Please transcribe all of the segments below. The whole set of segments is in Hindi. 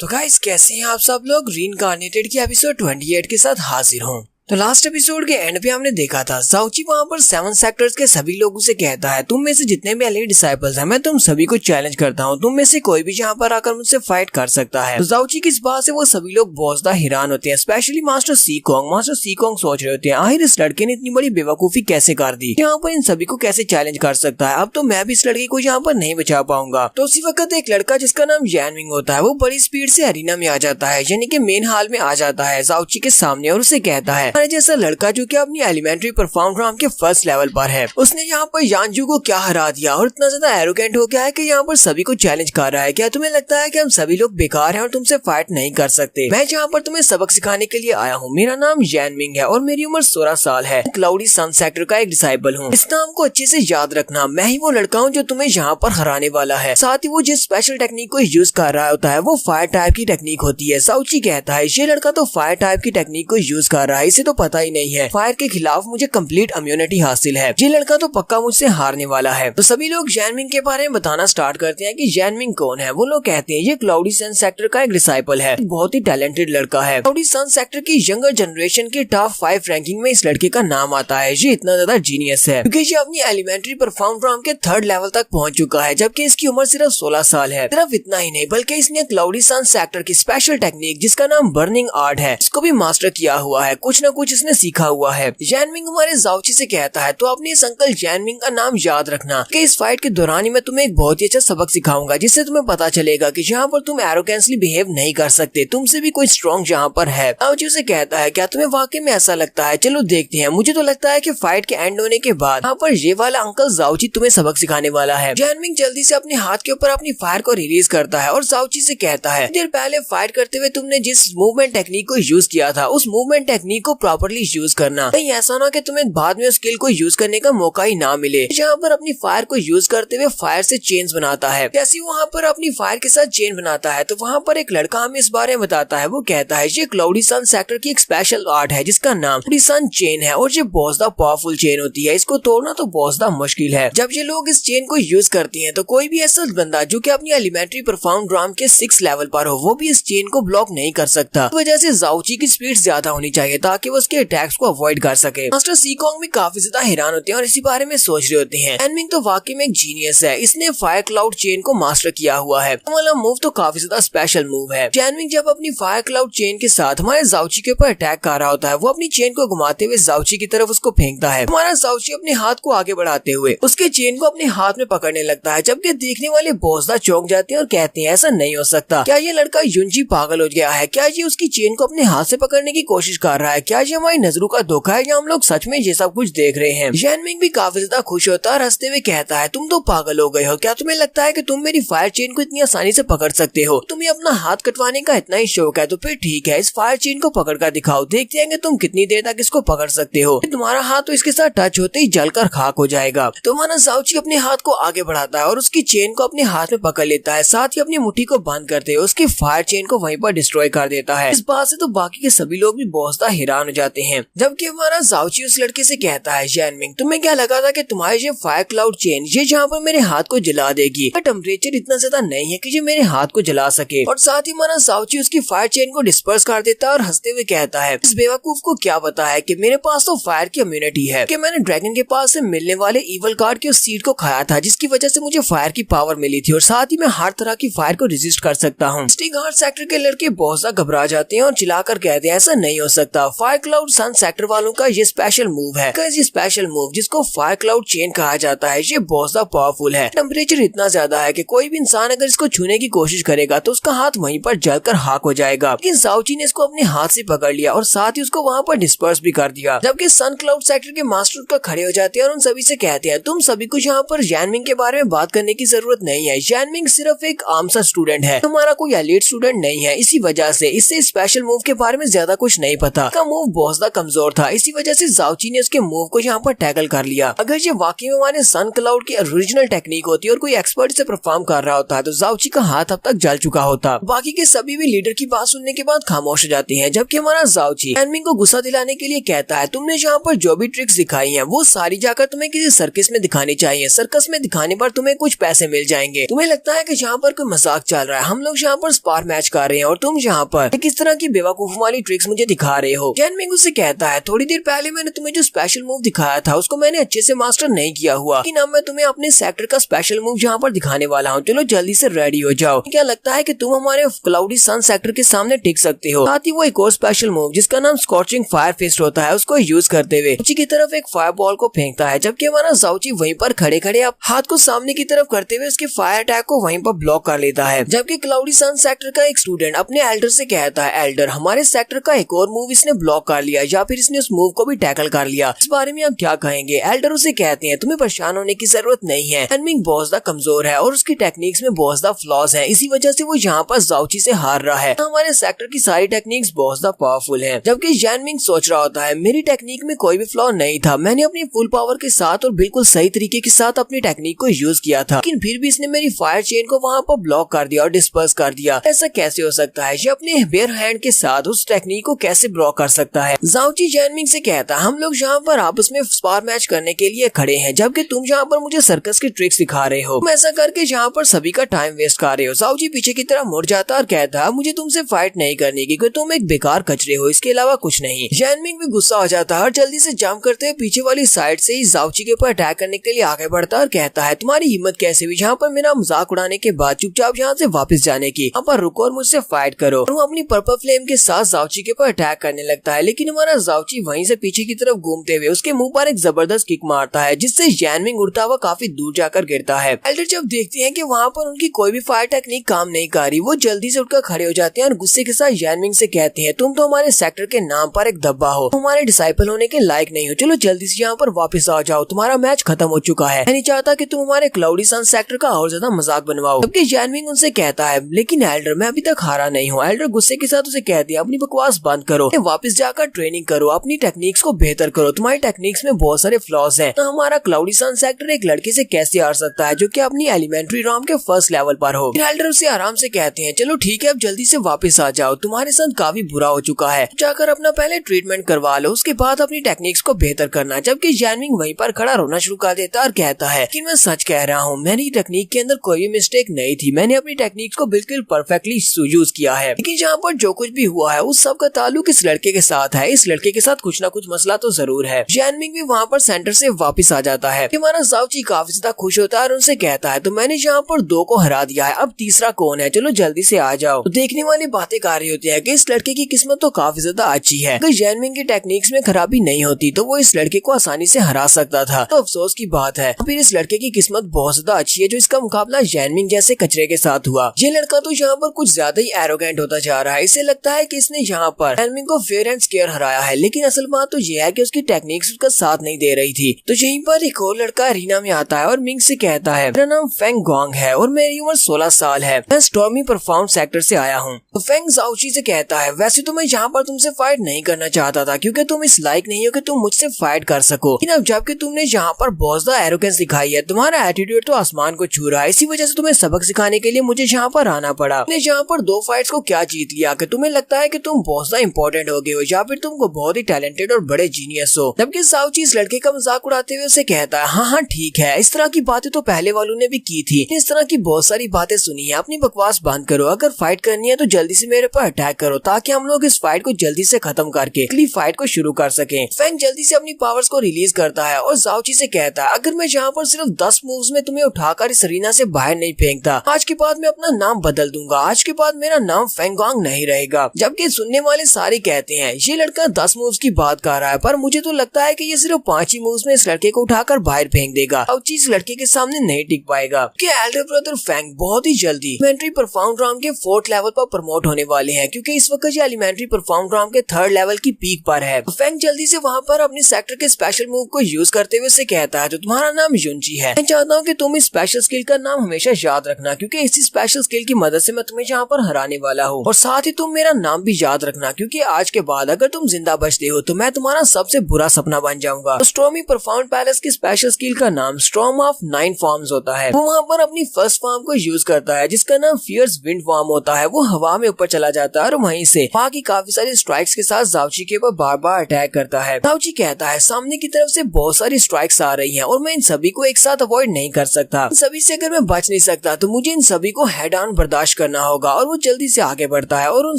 तो गाइस कैसे हैं आप सब लोग। रीइंकार्नेटेड की एपिसोड 28 के साथ हाजिर हूँ। तो लास्ट एपिसोड के एंड पे हमने देखा था ज़ाओची वहाँ पर 7 सेक्टर्स के सभी लोगों से कहता है तुम में से जितने भी एलीट डिसाइपल्स हैं मैं तुम सभी को चैलेंज करता हूँ, तुम में से कोई भी यहाँ पर आकर मुझसे फाइट कर सकता है। तो ज़ाओची की इस बात से वो सभी लोग बहुत ज्यादा हैरान होते हैं, स्पेशली मास्टर सीकोंग सोच रहे होते हैं आखिर इस लड़के ने इतनी बड़ी बेवकूफी कैसे कर दी, यहाँ पर इन सभी को कैसे चैलेंज कर सकता है। अब तो मैं भी इस लड़के को यहाँ पर नहीं बचा पाऊंगा। तो उसी वक्त एक लड़का जिसका नाम जैनविंग होता है वो बड़ी स्पीड से अरीना में आ जाता है, यानी कि मेन हॉल में आ जाता है ज़ाओची के सामने और उसे कहता है जैसा लड़का जो कि अपनी एलिमेंट्री परफॉर्म के फर्स्ट लेवल पर है, उसने यहाँ पर यांजू को क्या हरा दिया और इतना ज्यादा एरोगेंट हो गया है कि यहाँ पर सभी को चैलेंज कर रहा है। क्या तुम्हें लगता है कि हम सभी लोग बेकार हैं और तुमसे फाइट नहीं कर सकते? मैं यहाँ पर तुम्हें सबक सिखाने के लिए आया हूँ। मेरा नाम जैनविंग है और मेरी उम्र 16 साल है। क्लाउडी सन सेक्टर का एक डिसाइबल हूँ। इस नाम को अच्छे से याद रखना। मैं ही वो लड़का हूँ जो तुम्हें यहाँ पर हराने वाला है। साथ ही वो जिस स्पेशल टेक्निक को यूज कर रहा होता है वो फायर टाइप की टेक्निक होती है। ज़ाओची कहता है ये लड़का तो फायर टाइप की टेक्निक को यूज कर रहा है, इसे तो पता ही नहीं है फायर के खिलाफ मुझे कंप्लीट इम्यूनिटी हासिल है। ये लड़का तो पक्का मुझसे हारने वाला है। तो सभी लोग जैनविंग के बारे में बताना स्टार्ट करते हैं कि जैनविंग कौन है। वो लोग कहते हैं ये क्लाउडी सन सेक्टर का एक डिसाइपल है, बहुत ही टैलेंटेड लड़का है। क्लाउडी सन सेक्टर की यंगर जनरेशन के टॉप 5 रैंकिंग में इस लड़के का नाम आता है। ये इतना ज्यादा जीनियस है क्योंकि ये अपनी एलिमेंट्री परफॉर्म के 3rd लेवल तक पहुंच चुका है, जबकि इसकी उम्र सिर्फ 16 साल है। सिर्फ इतना ही नहीं बल्कि इसने क्लाउडी सन सेक्टर की स्पेशल टेक्निक जिसका नाम बर्निंग आर्ट है इसको भी मास्टर किया हुआ है। कुछ न कुछ इसने सीखा हुआ है। जैनविंग हमारे ज़ाओची से कहता है तो अपने इस अंकल जैनविंग का नाम याद रखना कि इस फाइट के दौरान ही मैं तुम्हें एक बहुत ही अच्छा सबक सिखाऊंगा जिससे तुम्हें पता चलेगा कि यहाँ पर तुम एरोगेंसली बिहेव नहीं कर सकते, तुमसे भी कोई स्ट्रॉन्ग यहाँ पर है। ज़ाओची उसे कहता है क्या तुम्हें वाकई में ऐसा लगता है? चलो देखते हैं। मुझे तो लगता है कि फाइट के एंड होने के बाद यहाँ पर ये वाला अंकल ज़ाओची तुम्हें सबक सिखाने वाला है। जैनविंग जल्दी से अपने हाथ के ऊपर अपनी फायर को रिलीज करता है और ज़ाओची से कहता है देर पहले फाइट करते हुए तुमने जिस मूवमेंट टेक्निक को यूज किया था उस मूवमेंट टेक्निक को प्रॉपरली यूज करना, कहीं ऐसा ना कि तुम्हें बाद में स्किल को यूज करने का मौका ही ना मिले। यहाँ पर अपनी फायर को यूज करते हुए फायर से चेन्स बनाता है। जैसे वहाँ पर अपनी फायर के साथ चेन बनाता है तो वहाँ पर एक लड़का हमें इस बारे में बताता है। वो कहता है ये क्लाउडी सन सेक्टर की एक स्पेशल आर्ट है जिसका नाम क्लाउडी सन चेन है और ये बहुत ज्यादा पावरफुल चेन होती है, इसको तोड़ना तो बहुत ज्यादा मुश्किल है। जब ये लोग इस चेन को यूज करते हैं तो कोई भी ऐसा बंदा जो कि अपनी एलिमेंट्री परफॉर्म के 6 लेवल पर हो वो भी इस चेन को ब्लॉक नहीं कर सकता। इस वजह से ज़ाओची की स्पीड ज्यादा होनी चाहिए ताकि वो उसके अटैक्स को अवॉइड कर सके। मास्टर सीकोंग भी काफी ज्यादा हैरान होते हैं और इसी बारे में सोच रहे होते हैं जैनविंग तो वाकई में एक जीनियस है, इसने फायर क्लाउड चेन को मास्टर किया हुआ है। वाला मूव तो काफी ज्यादा स्पेशल मूव है। जैनविंग जब अपनी फायर क्लाउड चेन के साथ हमारे ज़ाओची के ऊपर अटैक कर रहा होता है वो अपनी चेन को घुमाते हुए ज़ाओची की तरफ उसको फेंकता है। हमारा ज़ाओची अपने हाथ को आगे बढ़ाते हुए उसके चेन को अपने हाथ में पकड़ने लगता है, जबकि देखने वाले बहुत ज्यादा चौंक जाते हैं और कहते हैं ऐसा नहीं हो सकता। क्या ये लड़का युंजी पागल हो गया है? क्या ये उसकी चेन को अपने हाथ से पकड़ने की कोशिश कर रहा है? क्या ये हमारी नजरों का धोखा है या हम लोग सच में ये सब कुछ देख रहे हैं? जैनविंग भी काफी ज्यादा खुश होता है, हंसते हुए कहता है तुम तो पागल हो गए हो। क्या तुम्हें लगता है कि तुम मेरी फायर चेन को इतनी आसानी से पकड़ सकते हो? तुम्हें अपना हाथ कटवाने का इतना ही शौक है तो फिर ठीक है, इस फायर चेन को पकड़ कर दिखाओ, देखते हैं कि तुम कितनी देर तक इसको पकड़ सकते हो। तुम्हारा हाथ तो इसके साथ टच होते ही जलकर खाक हो जाएगा। तो हमारा ज़ाओची अपने हाथ को आगे बढ़ाता है और उसकी चेन को अपने हाथ में पकड़ लेता है, साथ ही अपनी मुट्ठी को बंद करते हुए उसकी फायर चेन को वहीं पर डिस्ट्रॉय कर देता है। इस बात से तो बाकी के सभी लोग भी बहुत ज्यादा हैरान हो जाते हैं। जबकि हमारा ज़ाओची उस लड़के से कहता है जैनविंग तुम्हें क्या लगा था कि तुम्हारी ये फायर क्लाउड चेन ये जहाँ पर मेरे हाथ को जला देगी? टेम्परेचर इतना ज्यादा नहीं है कि ये मेरे हाथ को जला सके। और साथ ही हमारा ज़ाओची उसकी फायर चेन को डिस्पर्स कर देता है और हंसते हुए कहता है इस बेवकूफ को क्या पता है कि मेरे पास तो फायर की इम्यूनिटी है, कि मैंने ड्रैगन के पास से मिलने वाले इवल कार्ड के उस सीड को खाया था जिसकी वजह से मुझे फायर की पावर मिली थी और साथ ही मैं हर तरह की फायर को रेजिस्ट कर सकता हूँ। स्टिंगहार्ट सेक्टर के लड़के बहुत ज्यादा घबरा जाते हैं और चिल्लाकर कहते हैं ऐसा नहीं हो सकता, फायर क्लाउड सन सेक्टर वालों का ये स्पेशल मूव है। ये स्पेशल मूव जिसको फायर क्लाउड चेन कहा जाता है ये बहुत ज्यादा पावरफुल है। टेम्परेचर इतना ज्यादा है कि कोई भी इंसान अगर इसको छूने की कोशिश करेगा तो उसका हाथ वहीं पर जलकर खाक हो जाएगा। लेकिन ज़ाओची ने इसको अपने हाथ से पकड़ लिया और साथ ही उसको वहाँ पर डिस्पर्स भी कर दिया। जबकि सन क्लाउड सेक्टर के मास्टर का खड़े हो जाते हैं और उन सभी से कहते हैं तुम सभी को यहाँ पर जैनविंग के बारे में बात करने की जरूरत नहीं है। जैनविंग सिर्फ एक आम सा स्टूडेंट है, हमारा कोई एलीट स्टूडेंट नहीं है, इसी वजह से इससे स्पेशल मूव के बारे में ज्यादा कुछ नहीं पता। का मूव मूव बहुत ज्यादा कमजोर था, इसी वजह से जाओची ने उसके मूव को यहाँ पर टैकल कर लिया। अगर ये वाकई में हमारे सन क्लाउड की ओरिजिनल टेक्निक होती और कोई एक्सपर्ट से परफॉर्म कर रहा होता तो जाओची का हाथ अब तक जल चुका होता। बाकी के सभी भी लीडर की बात सुनने के बाद खामोश हो जाती हैं, जबकि हमारा जाओची एनमिंग को गुस्सा दिलाने के लिए कहता है, तुमने यहाँ पर जो भी ट्रिक्स दिखाई हैं वो सारी जाकर तुम्हें किसी सर्कस में दिखानी चाहिए। सर्कस में दिखाने पर तुम्हें कुछ पैसे मिल जाएंगे। तुम्हें लगता है कि यहाँ पर कोई मजाक चल रहा है, हम लोग यहाँ पर स्पार मैच कर रहे हैं और तुम यहाँ पर किस तरह की बेवकूफ वाली ट्रिक्स मुझे दिखा रहे हो। एनमिंग उससे कहता है, थोड़ी देर पहले मैंने तुम्हें जो स्पेशल मूव दिखाया था उसको मैंने अच्छे से मास्टर नहीं किया हुआ, लेकिन अब मैं तुम्हें अपने सेक्टर का स्पेशल मूव यहाँ पर दिखाने वाला हूँ। चलो जल्दी से रेडी हो जाओ। क्या लगता है कि तुम हमारे क्लाउडी सन सेक्टर के सामने टिक सकते हो? साथ ही वो एक और स्पेशल मूव जिसका नाम स्कॉचिंग फायर फिस्ट होता है उसको यूज करते हुए जाओची की तरफ एक फायर बॉल को फेंकता है, जबकि हमारा जाओची वहीं पर खड़े खड़े हाथ को सामने की तरफ करते हुए उसके फायर अटैक को वहीं पर ब्लॉक कर लेता है। जबकि क्लाउडी सन सेक्टर का एक स्टूडेंट अपने एल्डर से कहता है, एल्डर हमारे सेक्टर का एक और मूव इसने ब्लॉक कर लिया या फिर इसने उस मूव को भी टैकल कर लिया, इस बारे में आप क्या कहेंगे? एल्डर उसे कहते हैं, तुम्हें परेशान होने की जरूरत नहीं है, एनमिंग बहुत ज्यादा कमजोर है और उसकी टेक्निक्स में बहुत ज्यादा फ्लॉज है, इसी वजह से वो यहाँ पर जाओची से हार रहा है। हमारे सेक्टर की सारी टेक्निक्स बहुत ज्यादा पावरफुल है। जबकि एनमिंग सोच रहा होता है, मेरी टेक्निक में कोई भी फ्लॉ नहीं था, मैंने अपनी फुल पावर के साथ और बिल्कुल सही तरीके के साथ अपनी टेक्निक को यूज किया था, लेकिन फिर भी इसने मेरी फायर चेन को वहाँ पर ब्लॉक कर दिया और डिस्पर्स कर दिया। ऐसा कैसे हो सकता है? ये अपने बेयर हैंड के साथ उस टेक्निक को कैसे ब्लॉक कर सकता है? जाओची एनमिंग से कहता है, हम लोग यहाँ पर आपस में स्पार मैच करने के लिए खड़े हैं, जबकि तुम यहाँ पर मुझे सर्कस की ट्रिक्स दिखा रहे हो। तुम ऐसा करके यहाँ पर सभी का टाइम वेस्ट कर रहे हो। जाओची पीछे की तरफ मुड़ जाता और कहता है, मुझे तुमसे फाइट नहीं करनी क्योंकि तुम एक बेकार कचरे हो, इसके अलावा कुछ नहीं। एनमिंग भी गुस्सा हो जाता है और जल्दी से जंप करते हुए पीछे वाली साइड से ही जाओची के ऊपर अटैक करने के लिए आगे बढ़ता और कहता है, तुम्हारी हिम्मत कैसे हुई यहाँ पर मेरा मजाक उड़ाने के बाद चुपचाप यहाँ से वापस जाने की? यहाँ पर रुको और मुझसे फाइट करो। और वो अपनी पर्पल फ्लेम के साथ जाओची के ऊपर अटैक करने लगता है, लेकिन हमारा जाओची वहीं से पीछे की तरफ घूमते हुए उसके मुंह पर एक जबरदस्त किक मारता है, जिससे एनमिंग उड़ता हुआ काफी दूर जाकर गिरता है। एल्डर जब देखते हैं कि वहाँ पर उनकी कोई भी फायर टेक्निक काम नहीं कर रही, वो जल्दी से उठकर खड़े हो जाते हैं और गुस्से के साथ एनमिंग से कहते हैं, तुम तो हमारे सेक्टर के नाम पर एक धब्बा हो, हमारे डिसाइपल होने के लायक नहीं हो, चलो जल्दी से यहाँ पर वापस आ जाओ, तुम्हारा मैच खत्म हो चुका है। मैं नहीं चाहता कि तुम हमारे क्लाउडी सन सेक्टर का और ज्यादा मजाक बनवाओ। जबकि एनमिंग उनसे कहता है, लेकिन एल्डर मैं अभी तक हारा नहीं हूँ। एल्डर गुस्से के साथ उसे कहती है, अपनी बकवास बंद करो, वापस जाकर ट्रेनिंग करो, अपनी टेक्निक्स को बेहतर करो, तुम्हारी टेक्निक्स में बहुत सारे फ्लॉज हैं। तो हमारा क्लाउडी सन सेक्टर एक लड़के से कैसे हार सकता है जो कि अपनी एलिमेंट्री रॉम के फर्स्ट लेवल पर हो? एल्डर उसे आराम से कहते हैं, चलो ठीक है अब जल्दी से वापस आ जाओ, तुम्हारे साथ काफी बुरा हो चुका है, जाकर अपना पहले ट्रीटमेंट करवा लो, उसके बाद अपनी टेक्निक्स को बेहतर करना। जबकि एनमिंग वहीं पर खड़ा रोना शुरू कर देता और कहता है कि मैं सच कह रहा हूँ, मेरी टेक्निक के अंदर कोई भी मिस्टेक नहीं थी, मैंने अपनी टेक्निक्स को बिल्कुल परफेक्टली यूज किया है, लेकिन यहाँ पर जो कुछ भी हुआ है उस सब का ताल्लुक इस लड़के के साथ है, इस लड़के के साथ कुछ ना कुछ मसला तो जरूर है। एनमिंग भी वहाँ पर सेंटर से वापस आ जाता है। हमारा जाओची काफी ज्यादा खुश होता है और उनसे कहता है, तो मैंने यहाँ पर 2 को हरा दिया है, अब तीसरा कौन है? चलो जल्दी से आ जाओ। तो देखने वाली बातें कर रही होती है कि इस लड़के की किस्मत तो काफी ज्यादा अच्छी है, अगर एनमिंग की टेक्निक्स में खराबी नहीं होती तो वो इस लड़के को आसानी से हरा सकता था। तो अफसोस की बात है फिर इस लड़के की किस्मत बहुत ज्यादा अच्छी है जो इसका मुकाबला एनमिंग जैसे कचरे के साथ हुआ। ये लड़का तो यहाँ पर कुछ ज्यादा ही एरोगेंट होता जा रहा है, इसे लगता है कि इसने यहाँ पर एनमिंग को फेयर एंड स्क्वेयर हराया है, लेकिन असल बात तो ये है कि उसकी टेक्निक्स उसका साथ नहीं दे रही थी। तो यहीं पर एक और लड़का अरीना में आता है और मिंग से कहता है, मेरा नाम फेंग गोंग है और मेरी उम्र 16 साल है, मैं स्टॉर्मी परफॉर्म सेक्टर से आया हूँ। तो फेंग जाओची से कहता है, वैसे तो मैं यहाँ पर तुमसे फाइट नहीं करना चाहता था क्योंकि तुम इस लायक नहीं हो कि तुम मुझसे फाइट कर सको, लेकिन अब जबकि तुमने यहाँ पर बहुत ज्यादा एरोगेंस दिखाई है, तुम्हारा एटीट्यूड तो आसमान को छू रहा है, इसी वजह से तुम्हें सबक सिखाने के लिए मुझे यहाँ पर आना पड़ा। तुमने यहाँ पर 2 फाइट्स को क्या जीत लिया कि तुम्हें लगता है कि तुम बहुत ज्यादा इंपॉर्टेंट हो गए हो या फिर तुमको बहुत ही टैलेंटेड और बड़े जीनियस हो। जबकि जाओची इस लड़के का मजाक उड़ाते हुए उसे कहता है, हाँ ठीक है, इस तरह की बातें तो पहले वालों ने भी की थी, इस तरह की बहुत सारी बातें सुनी है, अपनी बकवास बंद करो, अगर फाइट करनी है तो जल्दी से मेरे पर अटैक करो ताकि हम लोग इस फाइट को जल्दी से खत्म करके अगली फाइट को शुरू कर सकें। फेंग जल्दी से अपनी पावर्स को रिलीज करता है और जाओची से कहता है, अगर मैं यहाँ पर सिर्फ 10 मूव्स में तुम्हें उठाकर इस अरीना से बाहर नहीं फेंकता, आज के बाद मैं अपना नाम बदल दूंगा, आज के बाद मेरा नाम फेंग गोंग नहीं रहेगा। जबकि सुनने वाले सारे कहते हैं ये लड़का 10 मूव्स की बात कर रहा है, पर मुझे तो लगता है कि ये सिर्फ 5 ही मूव्स में इस लड़के को उठाकर बाहर फेंक देगा। जाओची इस लड़के के सामने नहीं टिक पाएगा कि एल्डर ब्रदर फेंग बहुत ही जल्दी एलिमेंट्री परफॉर्म ड्राम के 4th लेवल पर प्रमोट होने वाले हैं, क्योंकि इस वक्त ये एलिमेंट्री परफॉर्म ड्राम के 3rd लेवल की पीक पर है। फेंग जल्दी से वहाँ पर अपने सेक्टर के स्पेशल मूव को यूज करते हुए से कहता है, तो तुम्हारा नाम युनची है, मैं चाहता हूँ कि तुम इस स्पेशल स्किल का नाम हमेशा याद रखना, क्योंकि इसी स्पेशल स्किल की मदद से मैं तुम्हें यहाँ पर हराने वाला हूँ, और साथ ही तुम मेरा नाम भी याद रखना, क्योंकि आज के बाद अगर तुम जिंदा बचते हो तो मैं तुम्हारा सबसे बुरा सपना बन जाऊंगा। तो स्टॉर्मी परफाउंड पैलेस की स्पेशल स्किल का नाम स्टॉर्म ऑफ 9 फॉर्म्स होता है। वो वहाँ पर अपनी फर्स्ट फॉर्म को यूज करता है जिसका नाम फियर्स विंड फॉर्म होता है। वो हवा में ऊपर चला जाता है और वहीं से बाकी काफी सारी स्ट्राइक्स के साथ जाओची के ऊपर बार बार अटैक करता है। जाओची कहता है सामने की तरफ से बहुत सारी स्ट्राइक्स आ रही हैं और मैं इन सभी को एक साथ अवॉइड नहीं कर सकता। इन सभी से अगर मैं बच नहीं सकता तो मुझे इन सभी को हेड ऑन बर्दाश्त करना होगा। और वो जल्दी से आगे बढ़ता है और उन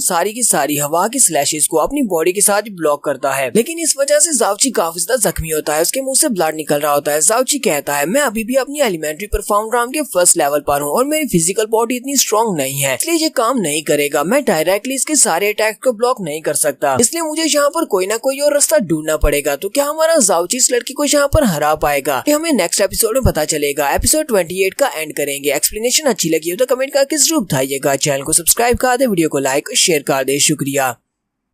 सारी की सारी हवा की स्लैशेस को अपनी बॉडी के साथ ब्लॉक करता है। लेकिन इस वजह से जाओची काफी ज्यादा जख्मी होता है, उसके मुंह से ब्लड निकल रहा होता है। जाओची कहता है मैं अभी भी अपनी एलिमेंट्री परफॉर्म राउंड के फर्स्ट लेवल पर हूँ और मेरी फिजिकल बॉडी इतनी स्ट्रॉन्ग नहीं है, इसलिए ये काम नहीं करेगा। मैं डायरेक्टली इसके सारे अटैक को ब्लॉक नहीं कर सकता, इसलिए मुझे यहाँ पर कोई ना कोई और रास्ता ढूंढना पड़ेगा। तो क्या हमारा जाओची इस लड़की को यहाँ पर हरा पाएगा? ये हमें नेक्स्ट एपिसोड में पता चलेगा। एपिसोड 28 का एंड करेंगे। एक्सप्लेनेशन अच्छी लगी हो तो कमेंट करके जरूर बताइएगा। चैनल को सब्सक्राइब कर दे, वीडियो को लाइक और शेयर कर दे। शुक्रिया।